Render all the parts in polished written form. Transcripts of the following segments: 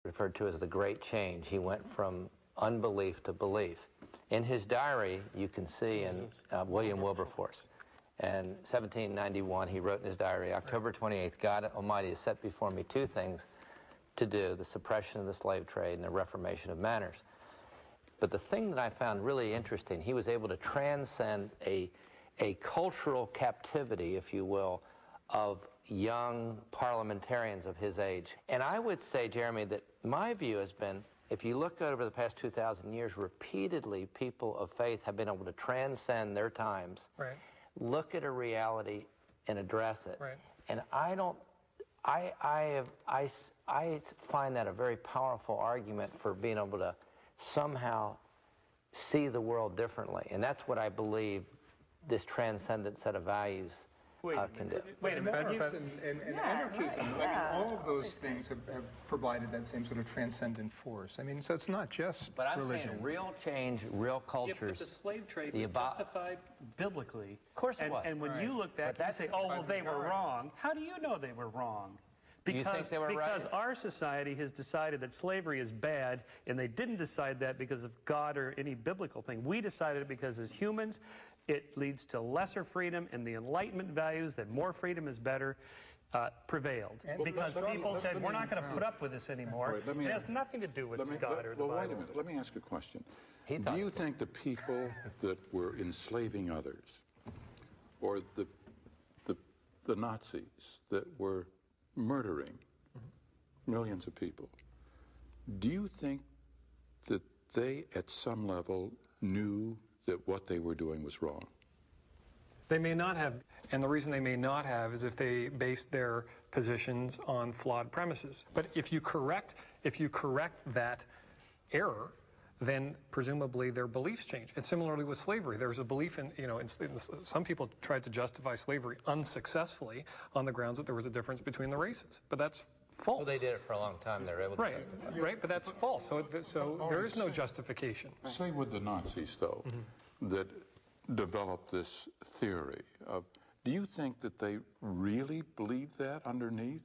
referred to as the Great Change. He went from unbelief to belief. In his diary, you can see in William Wilberforce. In 1791, he wrote in his diary, October 28th, God Almighty has set before me two things to do, the suppression of the slave trade and the reformation of manners. But the thing that I found really interesting, he was able to transcend a cultural captivity, if you will, of young parliamentarians of his age. And I would say, Jeremy, that my view has been, if you look over the past 2,000 years, repeatedly people of faith have been able to transcend their times, look at a reality and address it. And I find that a very powerful argument for being able to somehow see the world differently. And that's what I believe this transcendent set of values can do. Wait a minute. And anarchism, I mean, all of those things have provided that same sort of transcendent force. I mean, so it's not just But I'm religion. saying real change, real cultures. Yeah, but the slave trade was justified biblically. Of course it was. And when you look back, you say, oh, well, they were wrong. How do you know they were wrong? You think they were right? Because our society has decided that slavery is bad, and they didn't decide that because of God or any biblical thing. We decided it because as humans, it leads to lesser freedom, and the Enlightenment values that more freedom is better prevailed. Because people said, we're not going to put up with this anymore. It has nothing to do with God or the Bible. Well, wait a minute. Let me ask a question. Do you think the people that were enslaving others, or the Nazis that were murdering millions of people, do you think that they at some level knew that what they were doing was wrong? They may not have, and the reason they may not have is if they based their positions on flawed premises. But if you correct that error, then presumably their beliefs change. And similarly with slavery, there's a belief in, some people tried to justify slavery unsuccessfully on the grounds that there was a difference between the races. But that's false. Well, they did it for a long time. They were able to justify it. Right, but that's false. So there is no justification. Say with the Nazis, though, that developed this theory of, do you think that they really believed that underneath?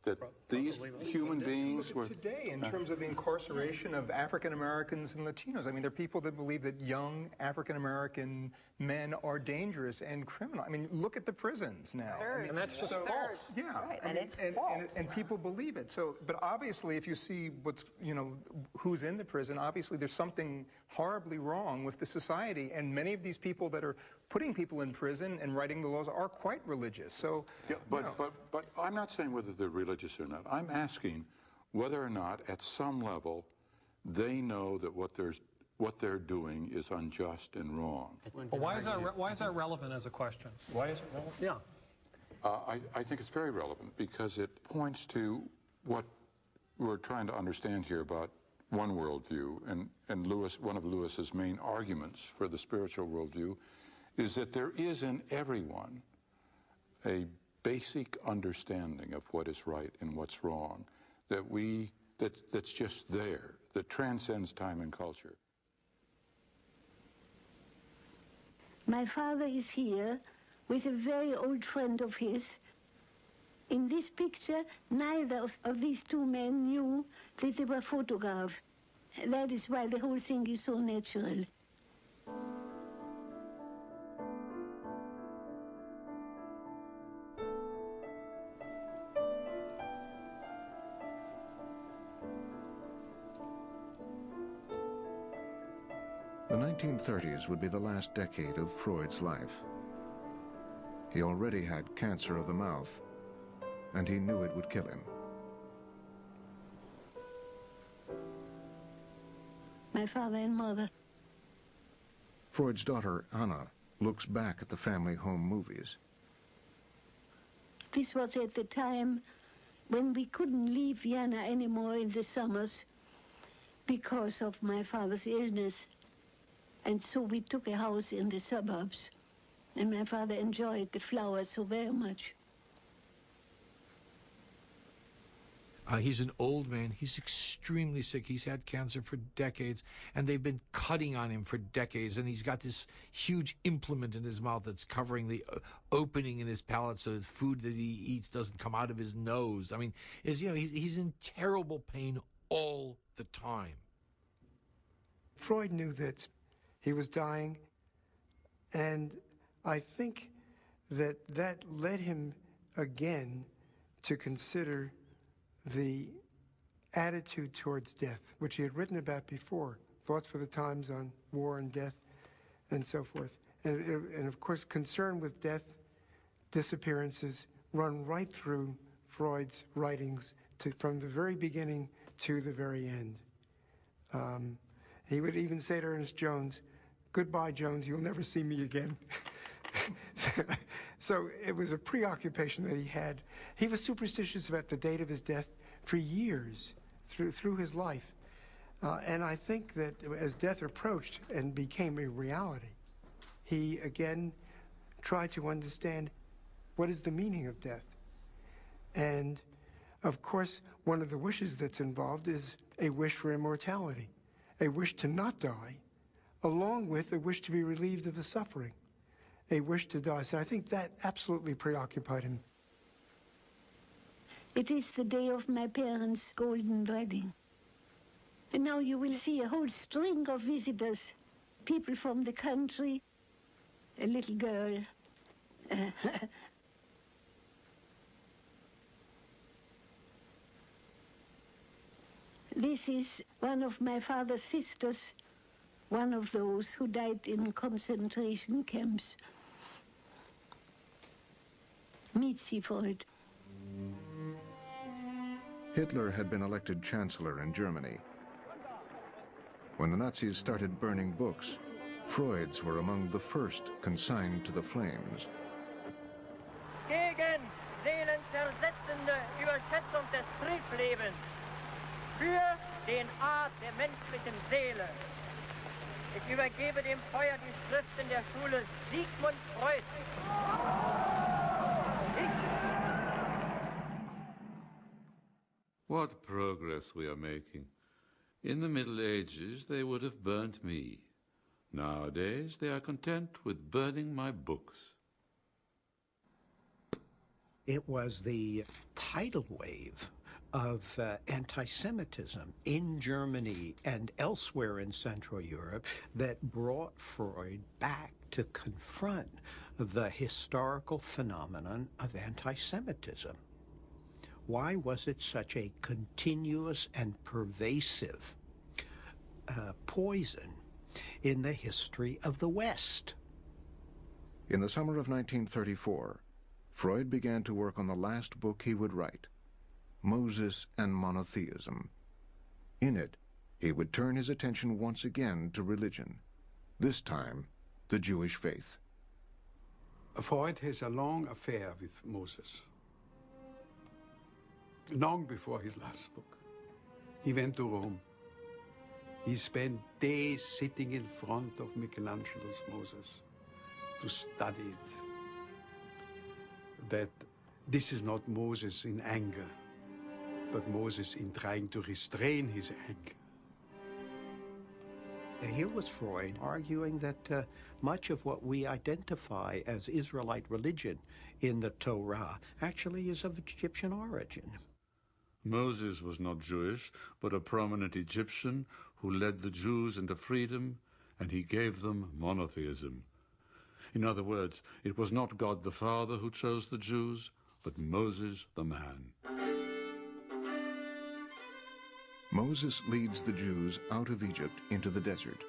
That these human beings were... Today, in terms of the incarceration of African Americans and Latinos, I mean, there are people that believe that young African American men are dangerous and criminal. I mean, look at the prisons now. And that's just false. Yeah. Right, and it's false. And people believe it. So, but obviously, if you see what's, who's in the prison, obviously there's something horribly wrong with the society. And many of these people that are putting people in prison and writing the laws are quite religious. So, yeah, but I'm not saying whether they're religious or not. I'm asking whether or not, at some level, they know that what they're doing is unjust and wrong. Well, why is that relevant as a question? Why is it relevant? Yeah. I think it's very relevant because it points to what we're trying to understand here about one worldview, and one of Lewis's main arguments for the spiritual worldview is that there is in everyone a basic understanding of what is right and what's wrong, that's just there, that transcends time and culture. My father is here with a very old friend of his. In this picture, neither of these two men knew that they were photographed. That is why the whole thing is so natural. The 1930s would be the last decade of Freud's life. He already had cancer of the mouth, and he knew it would kill him. My father and mother. Freud's daughter, Anna, looks back at the family home movies. This was at the time when we couldn't leave Vienna anymore in the summers because of my father's illness. And so we took a house in the suburbs, and my father enjoyed the flowers so very much. He's an old man. He's extremely sick. He's had cancer for decades, and they've been cutting on him for decades. And he's got this huge implement in his mouth that's covering the opening in his palate so the food that he eats doesn't come out of his nose. I mean, he's in terrible pain all the time. Freud knew that he was dying, and I think that that led him again to consider the attitude towards death, which he had written about before, Thoughts for the Times on War and Death, and so forth. And of course, concern with death, disappearances, run right through Freud's writings from the very beginning to the very end. He would even say to Ernest Jones, "Goodbye, Jones, you'll never see me again." So it was a preoccupation that he had. He was superstitious about the date of his death for years through his life. And I think that as death approached and became a reality, he again tried to understand what is the meaning of death. And of course, one of the wishes that's involved is a wish for immortality, a wish to not die, along with a wish to be relieved of the suffering, a wish to die. So I think that absolutely preoccupied him. It is the day of my parents' golden wedding. And now you will see a whole string of visitors, people from the country, a little girl. This is one of my father's sisters, one of those who died in concentration camps. Meet Sie, Freud. Hitler had been elected chancellor in Germany. When the Nazis started burning books, Freud's were among the first consigned to the flames. Gegen seelenzersetzende Überschätzung des Triebslebens. Für den Art der menschlichen Seele. Ich übergebe dem Feuer die Schriften der Schule Sigmund Freud. What progress we are making. In the Middle Ages, they would have burnt me. Nowadays, they are content with burning my books. It was the tidal wave of anti-Semitism in Germany and elsewhere in Central Europe that brought Freud back to confront the historical phenomenon of anti-Semitism. Why was it such a continuous and pervasive poison in the history of the West? In the summer of 1934, Freud began to work on the last book he would write, Moses and Monotheism. In it, he would turn his attention once again to religion, this time the Jewish faith. Freud has a long affair with Moses. Long before his last book. He went to Rome. He spent days sitting in front of Michelangelo's Moses to study it. That this is not Moses in anger, but Moses in trying to restrain his anger. Here was Freud arguing that much of what we identify as Israelite religion in the Torah actually is of Egyptian origin. Moses was not Jewish, but a prominent Egyptian who led the Jews into freedom, and he gave them monotheism. In other words, it was not God the Father who chose the Jews, but Moses the man. Moses leads the Jews out of Egypt into the desert.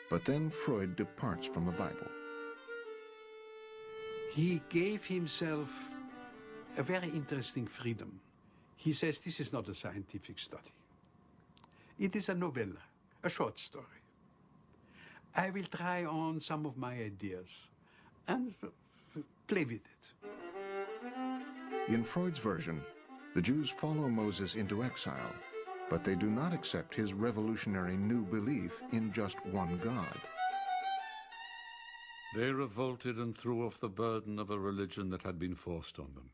But then Freud departs from the Bible. He gave himself a very interesting freedom. He says this is not a scientific study. It is a novella, a short story. I will try on some of my ideas and play with it. In Freud's version, the Jews follow Moses into exile, but they do not accept his revolutionary new belief in just one God. They revolted and threw off the burden of a religion that had been forced on them.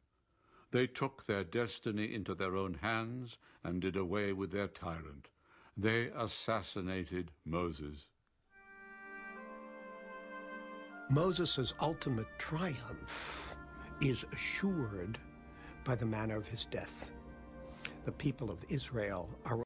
They took their destiny into their own hands and did away with their tyrant. They assassinated Moses. Moses' ultimate triumph is assured by the manner of his death. The people of Israel are